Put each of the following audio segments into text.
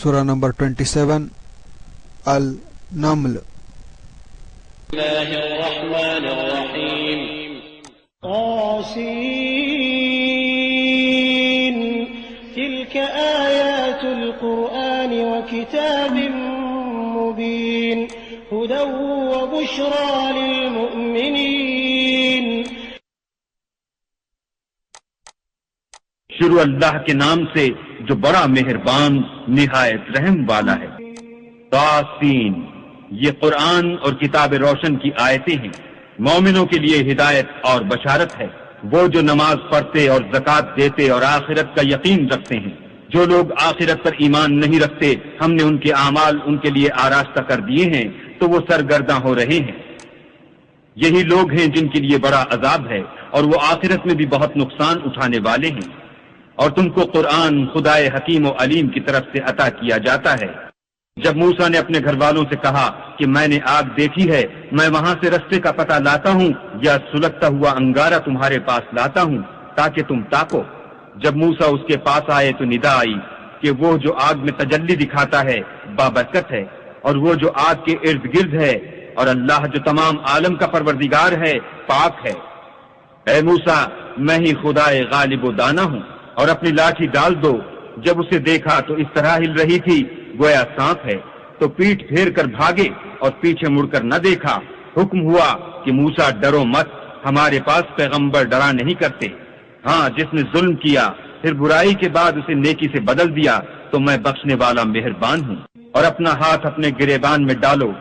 سورہ نمبر 27 النمل۔ اللہ الرحمن الرحیم۔ طاسین تلک آیات القرآن وکتاب مبین ہدی وبشری للمؤمنین۔ شروع اللہ کے نام سے جو بڑا مہربان نہایت رحم والا ہے۔ طاسین، یہ قرآن اور کتاب روشن کی آیتیں ہیں، مومنوں کے لیے ہدایت اور بشارت ہے۔ وہ جو نماز پڑھتے اور زکوٰۃ دیتے اور آخرت کا یقین رکھتے ہیں۔ جو لوگ آخرت پر ایمان نہیں رکھتے ہم نے ان کے اعمال ان کے لیے آراستہ کر دیے ہیں تو وہ سرگرداں ہو رہے ہیں۔ یہی لوگ ہیں جن کے لیے بڑا عذاب ہے اور وہ آخرت میں بھی بہت نقصان اٹھانے والے ہیں۔ اور تم کو قرآن خدائے حکیم و علیم کی طرف سے عطا کیا جاتا ہے۔ جب موسیٰ نے اپنے گھر والوں سے کہا کہ میں نے آگ دیکھی ہے، میں وہاں سے رستے کا پتہ لاتا ہوں یا سلگتا ہوا انگارہ تمہارے پاس لاتا ہوں تاکہ تم تاکو۔ جب موسیٰ اس کے پاس آئے تو ندا آئی کہ وہ جو آگ میں تجلی دکھاتا ہے بابرکت ہے، اور وہ جو آگ کے ارد گرد ہے، اور اللہ جو تمام عالم کا پروردگار ہے پاک ہے۔ اے موسیٰ، میں ہی خدائے غالب و دانا ہوں، اور اپنی لاٹھی ڈال دو۔ جب اسے دیکھا تو اس طرح ہل رہی تھی گویا سانپ ہے، تو پیٹھ پھیر کر بھاگے اور پیچھے مڑ کر نہ دیکھا۔ حکم ہوا کہ موسیٰ ڈرو مت، ہمارے پاس پیغمبر ڈرا نہیں کرتے۔ ہاں، جس نے ظلم کیا پھر برائی کے بعد اسے نیکی سے بدل دیا تو میں بخشنے والا مہربان ہوں۔ اور اپنا ہاتھ اپنے گریبان میں ڈالو،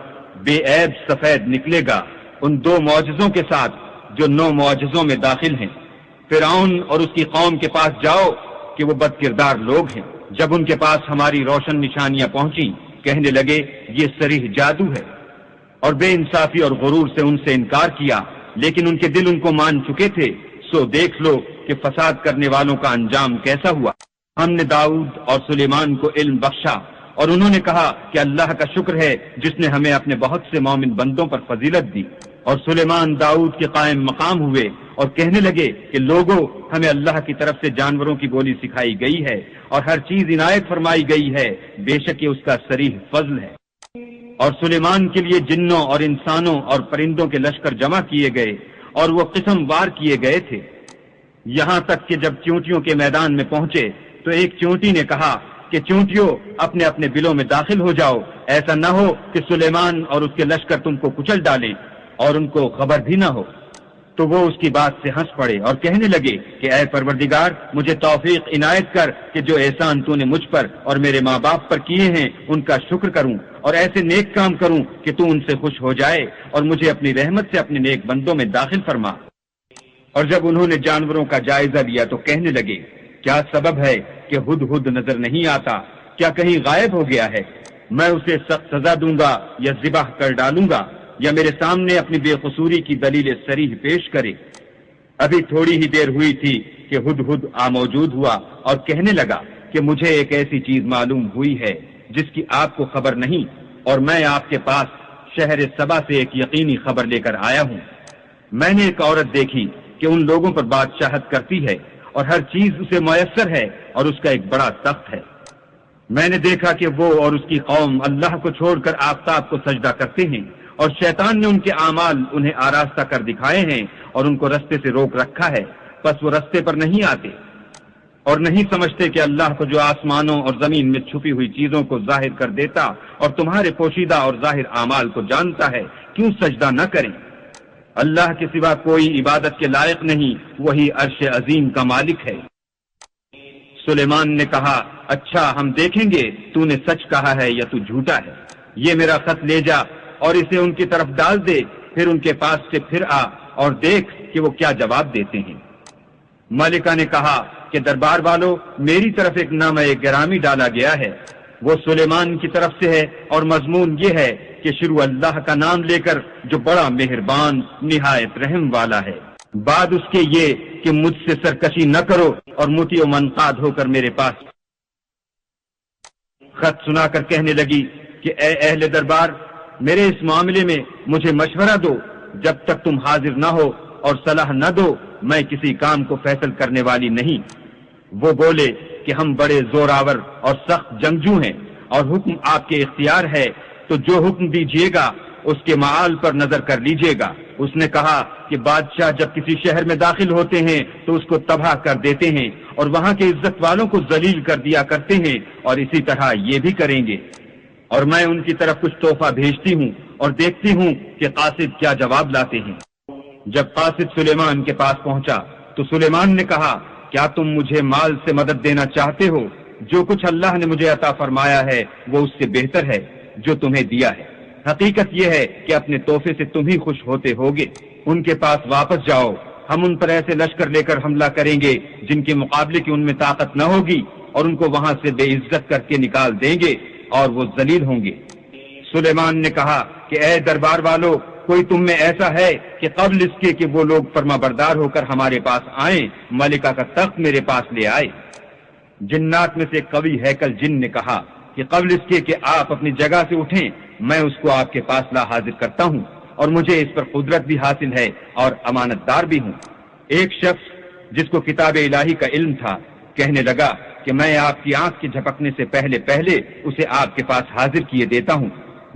بے عیب سفید نکلے گا، ان 2 معجزوں کے ساتھ جو 9 معجزوں میں داخل ہیں۔ فرعون اور اس کی قوم کے پاس جاؤ کہ وہ بد کردار لوگ ہیں۔ جب ان کے پاس ہماری روشن نشانیاں پہنچی کہنے لگے یہ صریح جادو ہے، اور بے انصافی اور غرور سے ان سے انکار کیا، لیکن ان کے دل ان کو مان چکے تھے۔ سو دیکھ لو کہ فساد کرنے والوں کا انجام کیسا ہوا۔ ہم نے داؤد اور سلیمان کو علم بخشا، اور انہوں نے کہا کہ اللہ کا شکر ہے جس نے ہمیں اپنے بہت سے مومن بندوں پر فضیلت دی۔ اور سلیمان داؤد کے قائم مقام ہوئے اور کہنے لگے کہ لوگوں، ہمیں اللہ کی طرف سے جانوروں کی بولی سکھائی گئی ہے اور ہر چیز عنایت فرمائی گئی ہے، بے شک یہ اس کا صریح فضل ہے۔ اور سلیمان کے لیے جنوں اور انسانوں اور پرندوں کے لشکر جمع کیے گئے اور وہ قسم وار کیے گئے تھے، یہاں تک کہ جب چونٹیوں کے میدان میں پہنچے تو ایک چونٹی نے کہا کہ چونٹیوں اپنے اپنے بلوں میں داخل ہو جاؤ، ایسا نہ ہو کہ سلیمان اور اس کے لشکر تم کو کچل ڈالیں اور ان کو خبر بھی نہ ہو۔ تو وہ اس کی بات سے ہنس پڑے اور کہنے لگے کہ اے پروردگار، مجھے توفیق عنایت کر کہ جو احسان تو نے مجھ پر اور میرے ماں باپ پر کیے ہیں ان کا شکر کروں اور ایسے نیک کام کروں کہ تو ان سے خوش ہو جائے، اور مجھے اپنی رحمت سے اپنے نیک بندوں میں داخل فرما۔ اور جب انہوں نے جانوروں کا جائزہ لیا تو کہنے لگے کیا سبب ہے کہ ہدہد نظر نہیں آتا؟ کیا کہیں غائب ہو گیا ہے؟ میں اسے سخت سزا دوں گا یا ذبح کر ڈالوں گا، یا میرے سامنے اپنی بے قصوری کی دلیل صریح پیش کرے۔ ابھی تھوڑی ہی دیر ہوئی تھی کہ ہدہد موجود ہوا اور کہنے لگا کہ مجھے ایک ایسی چیز معلوم ہوئی ہے جس کی آپ کو خبر نہیں، اور میں آپ کے پاس شہر سبا سے ایک یقینی خبر لے کر آیا ہوں۔ میں نے ایک عورت دیکھی کہ ان لوگوں پر بادشاہت کرتی ہے اور ہر چیز اسے میسر ہے اور اس کا ایک بڑا تخت ہے۔ میں نے دیکھا کہ وہ اور اس کی قوم اللہ کو چھوڑ کر آفتاب کو سجدہ کرتے ہیں، اور شیطان نے ان کے اعمال انہیں آراستہ کر دکھائے ہیں اور ان کو رستے سے روک رکھا ہے، بس وہ رستے پر نہیں آتے اور نہیں سمجھتے کہ اللہ کو جو آسمانوں اور زمین میں چھپی ہوئی چیزوں کو ظاہر کر دیتا اور تمہارے پوشیدہ اور ظاہر اعمال کو جانتا ہے، کیوں سجدہ نہ کریں؟ اللہ کے سوا کوئی عبادت کے لائق نہیں، وہی عرش عظیم کا مالک ہے۔ سلیمان نے کہا اچھا، ہم دیکھیں گے تو نے سچ کہا ہے یا تو جھوٹا ہے۔ یہ میرا خط لے جا اور اسے ان کی طرف ڈال دے، پھر ان کے پاس سے پھر آ اور دیکھ کہ وہ کیا جواب دیتے ہیں۔ ملکہ نے کہا کہ دربار والو، میری طرف ایک نامہ گرامی ڈالا گیا ہے، وہ سلیمان کی طرف سے ہے، اور مضمون یہ ہے کہ شروع اللہ کا نام لے کر جو بڑا مہربان نہایت رحم والا ہے۔ بعد اس کے یہ کہ مجھ سے سرکشی نہ کرو اور مطیع و منقاد ہو کر میرے پاس۔ خط سنا کر کہنے لگی کہ اے اہل دربار، میرے اس معاملے میں مجھے مشورہ دو، جب تک تم حاضر نہ ہو اور صلاح نہ دو میں کسی کام کو فیصل کرنے والی نہیں۔ وہ بولے کہ ہم بڑے زوراور اور سخت جنگجو ہیں اور حکم آپ کے اختیار ہے، تو جو حکم دیجیے گا اس کے معال پر نظر کر لیجیے گا۔ اس نے کہا کہ بادشاہ جب کسی شہر میں داخل ہوتے ہیں تو اس کو تباہ کر دیتے ہیں اور وہاں کے عزت والوں کو ذلیل کر دیا کرتے ہیں، اور اسی طرح یہ بھی کریں گے۔ اور میں ان کی طرف کچھ تحفہ بھیجتی ہوں اور دیکھتی ہوں کہ قاصد کیا جواب لاتے ہیں۔ جب قاصد سلیمان کے پاس پہنچا تو سلیمان نے کہا، کیا تم مجھے مال سے مدد دینا چاہتے ہو؟ جو کچھ اللہ نے مجھے عطا فرمایا ہے وہ اس سے بہتر ہے جو تمہیں دیا ہے۔ حقیقت یہ ہے کہ اپنے تحفے سے تم ہی خوش ہوتے ہوگے۔ ان کے پاس واپس جاؤ، ہم ان پر ایسے لشکر لے کر حملہ کریں گے جن کے مقابلے کی ان میں طاقت نہ ہوگی، اور ان کو وہاں سے بے عزت کر کے نکال دیں گے اور وہ ذلیل ہوں گے۔ سلیمان نے کہا کہ اے دربار والو، کوئی تم میں ایسا ہے کہ قبل اس کے کہ وہ لوگ فرما بردار ہو کر ہمارے پاس آئیں، ملکہ کا تخت میرے پاس لے آئے؟ جنات میں سے قوی ہیکل جن نے کہا کہ قبل اس کے کہ آپ اپنی جگہ سے اٹھیں میں اس کو آپ کے پاس لا حاضر کرتا ہوں، اور مجھے اس پر قدرت بھی حاصل ہے اور امانت دار بھی ہوں۔ ایک شخص جس کو کتاب الہی کا علم تھا کہنے لگا کہ میں آپ کی آنکھ کے جھپکنے سے پہلے پہلے اسے آپ کے پاس حاضر کیے دیتا ہوں۔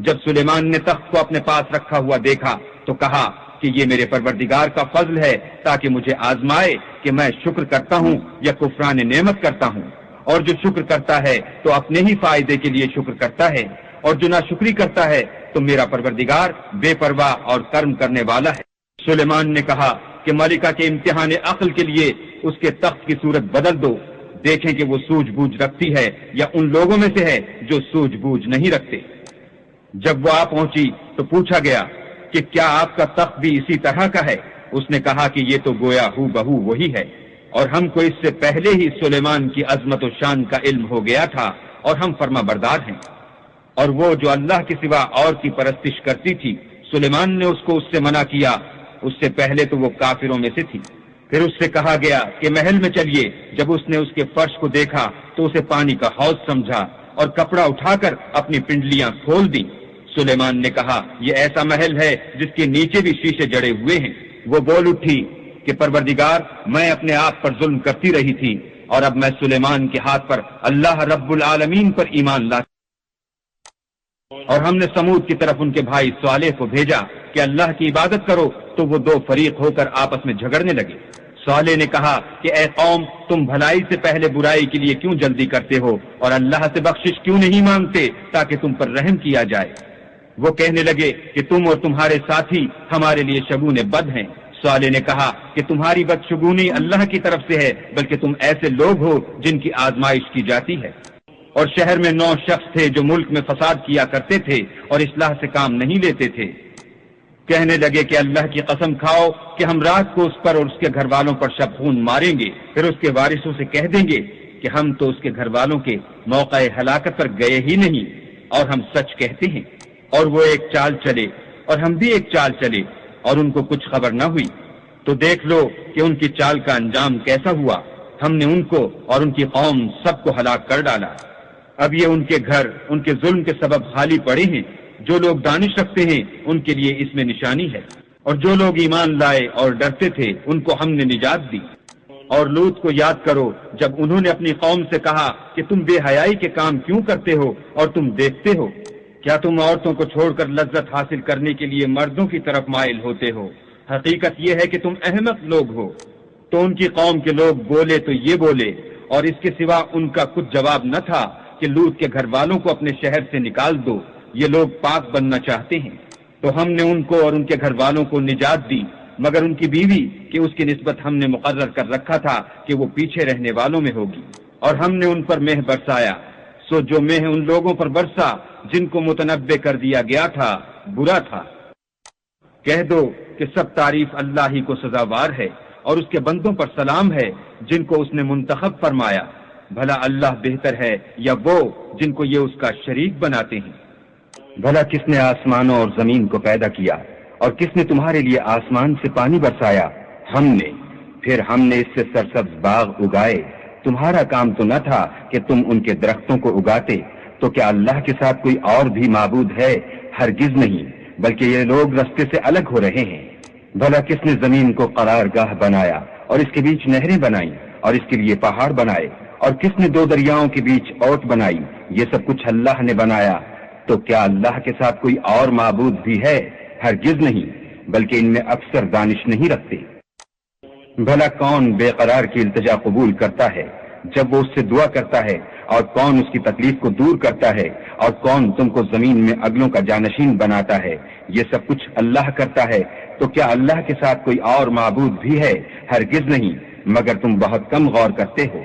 جب سلیمان نے تخت کو اپنے پاس رکھا ہوا دیکھا تو کہا کہ یہ میرے پروردگار کا فضل ہے تاکہ مجھے آزمائے کہ میں شکر کرتا ہوں یا کفران نعمت کرتا ہوں، اور جو شکر کرتا ہے تو اپنے ہی فائدے کے لیے شکر کرتا ہے، اور جو ناشکری کرتا ہے تو میرا پروردگار بے پرواہ اور کرم کرنے والا ہے۔ سلیمان نے کہا کہ ملکہ کے امتحان عقل کے لیے اس کے تخت کی صورت بدل دو، دیکھیں کہ وہ سوجھ بوجھ رکھتی ہے یا ان لوگوں میں سے ہے جو سوجھ بوجھ نہیں رکھتے۔ جب وہ آ پہنچی تو پوچھا گیا کہ کیا آپ کا تخت بھی اسی طرح کا ہے؟ اس نے کہا کہ یہ تو گویا ہو بہو وہی ہے، اور ہم کو اس سے پہلے ہی سلیمان کی عظمت و شان کا علم ہو گیا تھا، اور ہم فرما بردار ہیں۔ اور وہ جو اللہ کے سوا اور کی پرستش کرتی تھی، سلیمان نے اس کو اس سے منع کیا، اس سے پہلے تو وہ کافروں میں سے تھی۔ پھر اس سے کہا گیا کہ محل میں چلیے۔ جب اس نے اس کے فرش کو دیکھا تو اسے پانی کا حوض سمجھا اور کپڑا اٹھا کر اپنی پنڈلیاں کھول دیں۔ سلیمان نے کہا یہ ایسا محل ہے جس کے نیچے بھی شیشے جڑے ہوئے ہیں۔ وہ بول اٹھی کہ پروردگار، میں اپنے آپ پر ظلم کرتی رہی تھی، اور اب میں سلیمان کے ہاتھ پر اللہ رب العالمین پر ایمان لاتی۔ اور ہم نے سمود کی طرف ان کے بھائی صالح کو بھیجا کہ اللہ کی عبادت کرو، تو وہ دو فریق ہو کر آپس میں جھگڑنے لگے۔ صالح نے کہا کہ اے قوم، تم بھلائی سے پہلے برائی کے لیے کیوں جلدی کرتے ہو، اور اللہ سے بخشش کیوں نہیں مانگتے تاکہ تم پر رحم کیا جائے؟ وہ کہنے لگے کہ تم اور تمہارے ساتھی ہمارے لیے شگون بد ہیں۔ صالح نے کہا کہ تمہاری بدشگونی اللہ کی طرف سے ہے، بلکہ تم ایسے لوگ ہو جن کی آزمائش کی جاتی ہے۔ اور شہر میں 9 شخص تھے جو ملک میں فساد کیا کرتے تھے اور اصلاح سے کام نہیں لیتے تھے۔ کہنے لگے کہ اللہ کی قسم کھاؤ کہ ہم رات کو اس پر اور اس کے گھر والوں پر شب خون ماریں گے، پھر اس کے وارثوں سے کہہ دیں گے کہ ہم تو اس کے گھر والوں کے موقع ہلاکت پر گئے ہی نہیں، اور ہم سچ کہتے ہیں۔ اور وہ ایک چال چلے اور ہم بھی ایک چال چلے، اور ان کو کچھ خبر نہ ہوئی۔ تو دیکھ لو کہ ان کی چال کا انجام کیسا ہوا۔ ہم نے ان کو اور ان کی قوم سب کو ہلاک کر ڈالا۔ اب یہ ان کے گھر ان کے ظلم کے سبب خالی پڑے ہیں۔ جو لوگ دانش رکھتے ہیں ان کے لیے اس میں نشانی ہے، اور جو لوگ ایمان لائے اور ڈرتے تھے ان کو ہم نے نجات دی۔ اور لوط کو یاد کرو جب انہوں نے اپنی قوم سے کہا کہ تم بے حیائی کے کام کیوں کرتے ہو، اور تم دیکھتے ہو کیا تم عورتوں کو چھوڑ کر لذت حاصل کرنے کے لیے مردوں کی طرف مائل ہوتے ہو؟ حقیقت یہ ہے کہ تم احمق لوگ ہو۔ تو ان کی قوم کے لوگ بولے تو یہ بولے، اور اس کے سوا ان کا کچھ جواب نہ تھا کہ لوط کے گھر والوں کو اپنے شہر سے نکال دو، یہ لوگ پاک بننا چاہتے ہیں۔ تو ہم نے ان کو اور ان کے گھر والوں کو نجات دی، مگر ان کی بیوی کہ اس کی نسبت ہم نے مقرر کر رکھا تھا کہ وہ پیچھے رہنے والوں میں ہوگی۔ اور ہم نے ان پر مہ برسایا، سو جو مہ ان لوگوں پر برسا جن کو متنبع کر دیا گیا تھا برا تھا۔ کہہ دو کہ سب تعریف اللہ ہی کو سزاوار ہے، اور اس کے بندوں پر سلام ہے جن کو اس نے منتخب فرمایا۔ بھلا اللہ بہتر ہے یا وہ جن کو یہ اس کا شریک بناتے ہیں؟ بھلا کس نے آسمانوں اور زمین کو پیدا کیا، اور کس نے تمہارے لیے آسمان سے پانی برسایا؟ ہم نے۔ پھر ہم نے اس سے سرسبز باغ اگائے۔ تمہارا کام تو نہ تھا کہ تم ان کے درختوں کو اگاتے؟ تو کیا اللہ کے ساتھ کوئی اور بھی معبود ہے؟ ہرگز نہیں، بلکہ یہ لوگ رستے سے الگ ہو رہے ہیں۔ بھلا کس نے زمین کو قرار گاہ بنایا، اور اس کے بیچ نہریں بنائیں، اور اس کے لیے پہاڑ بنائے؟ اور کس نے 2 دریاؤں کے بیچ اوٹ بنائی یہ سب کچھ اللہ نے بنایا، تو کیا اللہ کے ساتھ کوئی اور معبود بھی ہے؟ ہرگز نہیں، بلکہ ان میں اکثر دانش نہیں رکھتے۔ بھلا کون بے قرار کی التجا قبول کرتا ہے جب وہ اس سے دعا کرتا ہے، اور کون اس کی تکلیف کو دور کرتا ہے، اور کون تم کو زمین میں اگلوں کا جانشین بناتا ہے؟ یہ سب کچھ اللہ کرتا ہے، تو کیا اللہ کے ساتھ کوئی اور معبود بھی ہے؟ ہرگز نہیں، مگر تم بہت کم غور کرتے ہو۔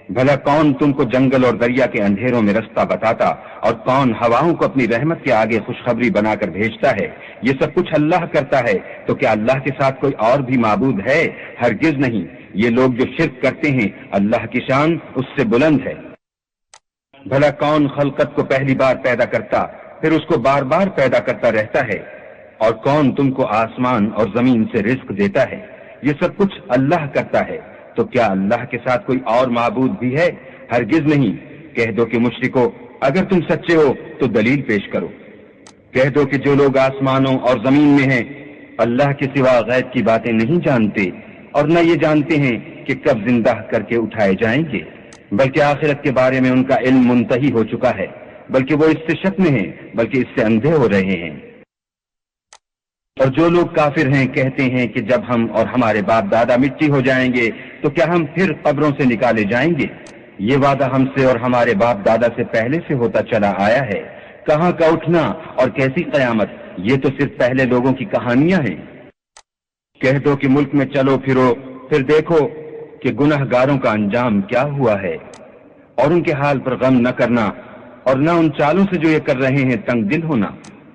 بھلا کون تم کو جنگل اور دریا کے اندھیروں میں رستہ بتاتا، اور کون ہواؤں کو اپنی رحمت کے آگے خوشخبری بنا کر بھیجتا ہے؟ یہ سب کچھ اللہ کرتا ہے، تو کیا اللہ کے ساتھ کوئی اور بھی معبود ہے؟ ہرگز نہیں۔ یہ لوگ جو شرک کرتے ہیں، اللہ کی شان اس سے بلند ہے۔ بھلا کون خلقت کو پہلی بار پیدا کرتا، پھر اس کو بار بار پیدا کرتا رہتا ہے؟ اور کون تم کو آسمان اور زمین سے رزق دیتا ہے؟ یہ سب کچھ اللہ کرتا ہے، تو کیا اللہ کے ساتھ کوئی اور معبود بھی ہے؟ ہرگز نہیں۔ کہہ دو کہ مشرکو، اگر تم سچے ہو تو دلیل پیش کرو۔ کہہ دو کہ جو لوگ آسمانوں اور زمین میں ہیں اللہ کے سوا غیب کی باتیں نہیں جانتے، اور نہ یہ جانتے ہیں کہ کب زندہ کر کے اٹھائے جائیں گے، بلکہ آخرت کے بارے میں ان کا علم منتہی ہو چکا ہے، بلکہ وہ اس سے شک میں ہیں، بلکہ اس سے اندھے ہو رہے ہیں۔ اور جو لوگ کافر ہیں کہتے ہیں کہ جب ہم اور ہمارے باپ دادا مٹی ہو جائیں گے تو کیا ہم پھر قبروں سے نکالے جائیں گے؟ یہ وعدہ ہم سے اور ہمارے باپ دادا سے پہلے سے ہوتا چلا آیا ہے۔ کہاں کا اٹھنا اور کیسی قیامت، یہ تو صرف پہلے لوگوں کی کہانیاں ہیں۔ کہہ دو کہ ملک میں چلو پھرو، پھر دیکھو کہ گناہ گاروں کا انجام کیا ہوا ہے، اور ان کے حال پر غم نہ کرنا، اور نہ ان چالوں سے جو یہ کر رہے ہیں تنگ دل ہونا،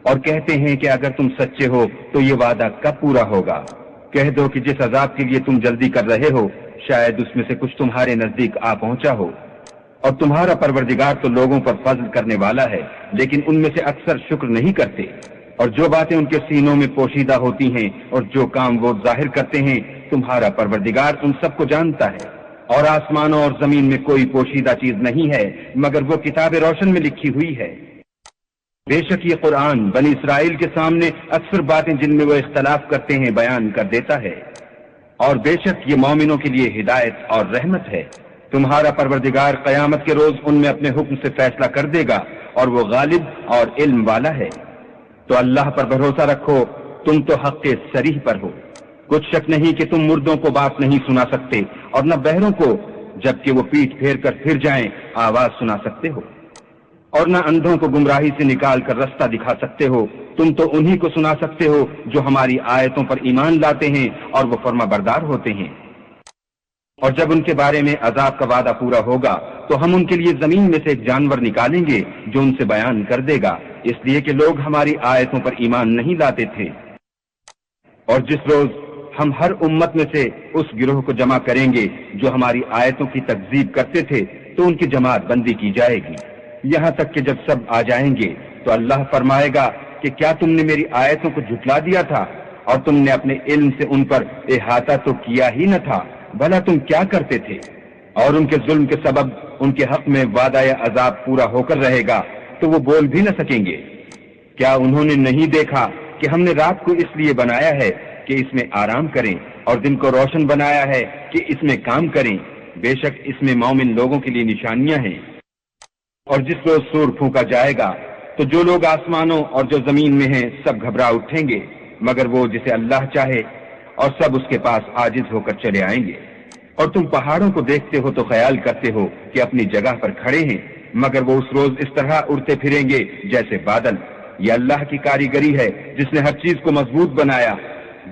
اور کہتے ہیں کہ اگر تم سچے ہو تو یہ وعدہ کب پورا ہوگا؟ کہہ دو کہ جس عذاب کے لیے تم جلدی کر رہے ہو شاید اس میں سے کچھ تمہارے نزدیک آ پہنچا ہو، اور تمہارا پروردگار تو لوگوں پر فضل کرنے والا ہے، لیکن ان میں سے اکثر شکر نہیں کرتے۔ اور جو باتیں ان کے سینوں میں پوشیدہ ہوتی ہیں اور جو کام وہ ظاہر کرتے ہیں، تمہارا پروردگار ان سب کو جانتا ہے۔ اور آسمانوں اور زمین میں کوئی پوشیدہ چیز نہیں ہے مگر وہ کتاب روشن میں لکھی ہوئی ہے۔ بے شک یہ قرآن بنی اسرائیل کے سامنے اکثر باتیں جن میں وہ اختلاف کرتے ہیں بیان کر دیتا ہے، اور بے شک یہ مومنوں کے لیے ہدایت اور رحمت ہے۔ تمہارا پروردگار قیامت کے روز ان میں اپنے حکم سے فیصلہ کر دے گا، اور وہ غالب اور علم والا ہے۔ تو اللہ پر بھروسہ رکھو، تم تو حق کے صریح پر ہو۔ کچھ شک نہیں کہ تم مردوں کو بات نہیں سنا سکتے، اور نہ بہروں کو جبکہ وہ پیٹھ پھیر کر پھر جائیں آواز سنا سکتے ہو، اور نہ اندھوں کو گمراہی سے نکال کر رستہ دکھا سکتے ہو۔ تم تو انہی کو سنا سکتے ہو جو ہماری آیتوں پر ایمان لاتے ہیں اور وہ فرما بردار ہوتے ہیں۔ اور جب ان کے بارے میں عذاب کا وعدہ پورا ہوگا تو ہم ان کے لیے زمین میں سے ایک جانور نکالیں گے جو ان سے بیان کر دے گا، اس لیے کہ لوگ ہماری آیتوں پر ایمان نہیں لاتے تھے۔ اور جس روز ہم ہر امت میں سے اس گروہ کو جمع کریں گے جو ہماری آیتوں کی تکذیب کرتے تھے تو ان کی جماعت بندی کی جائے گی، یہاں تک کہ جب سب آ جائیں گے تو اللہ فرمائے گا کہ کیا تم نے میری آیتوں کو جھٹلا دیا تھا، اور تم نے اپنے علم سے ان پر احاطہ تو کیا ہی نہ تھا؟ بھلا تم کیا کرتے تھے؟ اور ان کے ظلم کے سبب ان کے حق میں وعدہ یا عذاب پورا ہو کر رہے گا تو وہ بول بھی نہ سکیں گے۔ کیا انہوں نے نہیں دیکھا کہ ہم نے رات کو اس لیے بنایا ہے کہ اس میں آرام کریں، اور دن کو روشن بنایا ہے کہ اس میں کام کریں؟ بے شک اس میں مومن لوگوں کے لیے نشانیاں ہیں۔ اور جس روز سور پھونکا جائے گا تو جو لوگ آسمانوں اور جو زمین میں ہیں سب گھبرا اٹھیں گے مگر وہ جسے اللہ چاہے، اور سب اس کے پاس عاجز ہو کر چلے آئیں گے۔ اور تم پہاڑوں کو دیکھتے ہو تو خیال کرتے ہو کہ اپنی جگہ پر کھڑے ہیں، مگر وہ اس روز اس طرح اڑتے پھریں گے جیسے بادل۔ یہ اللہ کی کاریگری ہے جس نے ہر چیز کو مضبوط بنایا،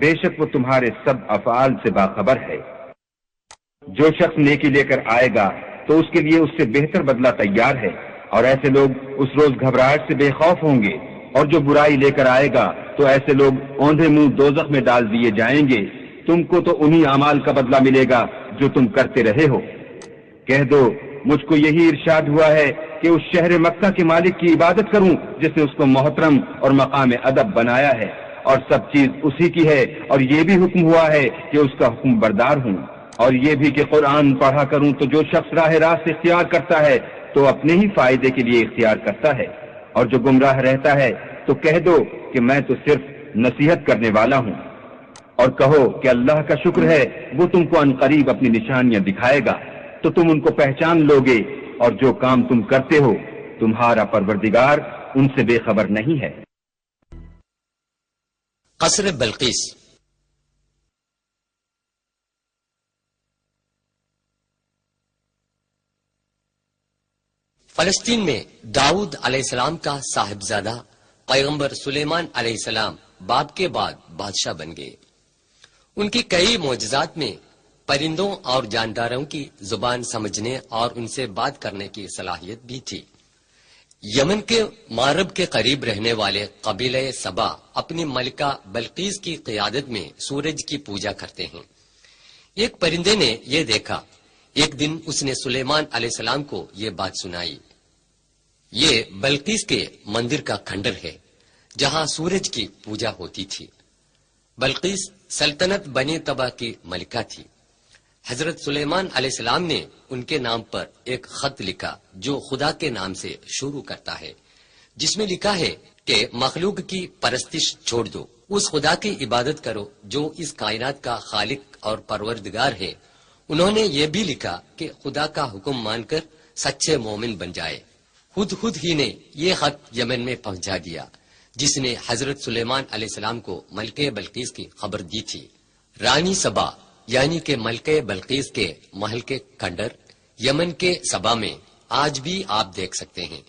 بے شک وہ تمہارے سب افعال سے باخبر ہے۔ جو شخص نیکی لے کر آئے گا تو اس کے لیے اس سے بہتر بدلہ تیار ہے، اور ایسے لوگ اس روز گھبراہٹ سے بے خوف ہوں گے۔ اور جو برائی لے کر آئے گا تو ایسے لوگ اوندھے منہ دوزخ میں ڈال دیے جائیں گے۔ تم کو تو انہی اعمال کا بدلہ ملے گا جو تم کرتے رہے ہو۔ کہہ دو مجھ کو یہی ارشاد ہوا ہے کہ اس شہر مکہ کے مالک کی عبادت کروں جس نے اس کو محترم اور مقام ادب بنایا ہے، اور سب چیز اسی کی ہے، اور یہ بھی حکم ہوا ہے کہ اس کا حکم بردار ہوں، اور یہ بھی کہ قرآن پڑھا کروں تو جو شخص راہ راست اختیار کرتا ہے تو اپنے ہی فائدے کے لیے اختیار کرتا ہے، اور جو گمراہ رہتا ہے تو کہہ دو کہ میں تو صرف نصیحت کرنے والا ہوں۔ اور کہو کہ اللہ کا شکر ہے وہ تم کو عنقریب اپنی نشانیاں دکھائے گا تو تم ان کو پہچان لوگے، اور جو کام تم کرتے ہو تمہارا پروردگار ان سے بے خبر نہیں ہے۔ قصر بلقیس۔ فلسطین میں داؤد علیہ السلام کا صاحبزادہ پیغمبر سلیمان علیہ السلام باپ کے بعد بادشاہ بن گئے۔ ان کی کئی معجزات میں پرندوں اور جانداروں کی زبان سمجھنے اور ان سے بات کرنے کی صلاحیت بھی تھی۔ یمن کے مغرب کے قریب رہنے والے قبیلہ سبا اپنی ملکہ بلقیس کی قیادت میں سورج کی پوجا کرتے ہیں۔ ایک پرندے نے یہ دیکھا، ایک دن اس نے سلیمان علیہ السلام کو یہ بات سنائی، یہ بلقیس کے مندر کا کھنڈر ہے جہاں سورج کی پوجا ہوتی تھی۔ بلقیس سلطنت بنی طبع کی ملکہ تھی۔ حضرت سلیمان علیہ السلام نے ان کے نام پر ایک خط لکھا جو خدا کے نام سے شروع کرتا ہے، جس میں لکھا ہے کہ مخلوق کی پرستش چھوڑ دو، اس خدا کی عبادت کرو جو اس کائنات کا خالق اور پروردگار ہے۔ انہوں نے یہ بھی لکھا کہ خدا کا حکم مان کر سچے مومن بن جائے۔ خود ہی نے یہ خط یمن میں پہنچا دیا، جس نے حضرت سلیمان علیہ السلام کو ملکہ بلقیس کی خبر دی تھی۔ رانی سبا یعنی کہ ملکہ بلقیس کے محل کے کھنڈر یمن کے سبا میں آج بھی آپ دیکھ سکتے ہیں،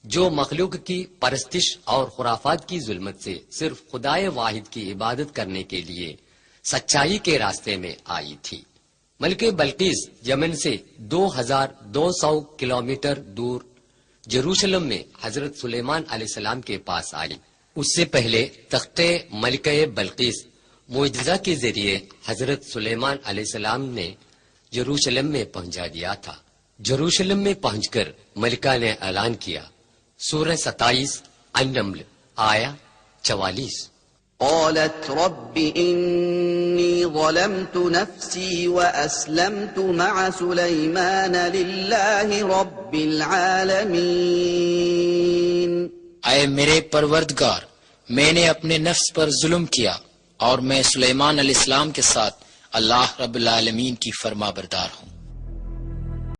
جو مخلوق کی پرستش اور خرافات کی ظلمت سے صرف خدائے واحد کی عبادت کرنے کے لیے سچائی کے راستے میں آئی تھی۔ ملکہ بلقیس یمن سے 2200 کلومیٹر دور جروسلم میں حضرت سلیمان علیہ السلام کے پاس آئی۔ اس سے پہلے تخت ملکہ بلقیس معجزہ کے ذریعے حضرت سلیمان علیہ السلام نے جروسلم میں پہنچا دیا تھا۔ جروسلم میں پہنچ کر ملکہ نے اعلان کیا۔ سورہ 27 النمل آیا 44۔ قالت رب انی ظلمت نفسی واسلمت مع سلیمان للہ رب العالمین۔ اے میرے پروردگار، میں نے اپنے نفس پر ظلم کیا اور میں سلیمان علیہ السلام کے ساتھ اللہ رب العالمین کی فرما بردار ہوں۔